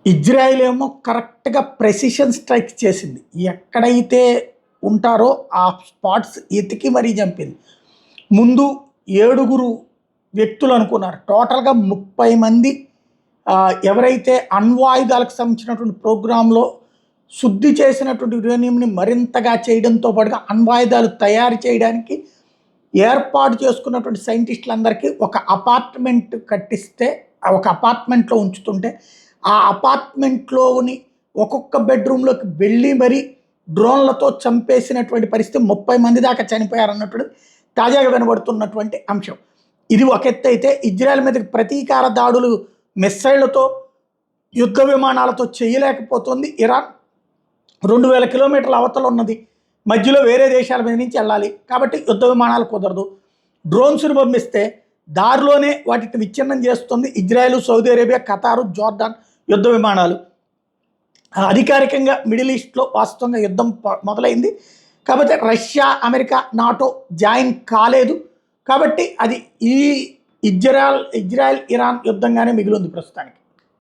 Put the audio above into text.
Israel ఏమో కరెక్ట్‌గా precision strike చేసింది. ఎక్కడైతే ఉంటారో ఆ స్పాట్స్ ఎతికి మరీ చంపింది. ముందు 7 వ్యక్తులు అనుకున్నారు. టోటల్‌గా 30 మంది ఎవరైతే అణ్వాయుధాలకు సంబంధించినటువంటి ప్రోగ్రామ్‌లో శుద్ధి చేసినటువంటి యురేనియంని మరింతగా చేయడంతో పాటుగా అణ్వాయుధాలు తయారు చేయడానికి ఏర్పాటు చేసుకున్నటువంటి సైంటిస్టులందరికీ ఒక అపార్ట్మెంట్ కట్టిస్తే, ఒక అపార్ట్మెంట్‌లో ఉంచుతుంటే, ఆ అపార్ట్మెంట్‌లోని ఒక్కొక్క బెడ్‌రూమ్‌లోకి వెళ్ళి మరి డ్రోన్‌లతో చంపేసినటువంటి పరిస్థితి 30 మంది దాకా చనిపోయారన్నప్పుడు తాజాగా వినబడుతున్నటువంటి అంశం. ఇది ఒక ఎత్తైతే ఇజ్రాయెల్ మీదకి ప్రతీకార దాడులు మిస్సైళ్లతో, యుద్ధ విమానాలతో చేయలేకపోతుంది ఇరాన్. 2000 కిలోమీటర్ల అవతల ఉన్నది. మధ్యలో వేరే దేశాల మీద నుంచి వెళ్ళాలి. కాబట్టి యుద్ధ విమానాలు కుదరదు. డ్రోన్స్‌ని పంపిస్తే దారిలోనే వాటిని విచ్ఛిన్నం చేస్తుంది ఇజ్రాయెల్, సౌదీ అరేబియా, ఖతారు, జోర్డాన్ యుద్ధ విమానాలు. అధికారికంగా మిడిల్ ఈస్ట్‌లో వాస్తవంగా యుద్ధం మొదలైంది. కాకపోతే రష్యా, అమెరికా, నాటో జాయిన్ కాలేదు. కాబట్టి అది ఈ ఇజ్రాయెల్, ఇరాన్ యుద్ధంగానే మిగిలింది ప్రస్తుతానికి.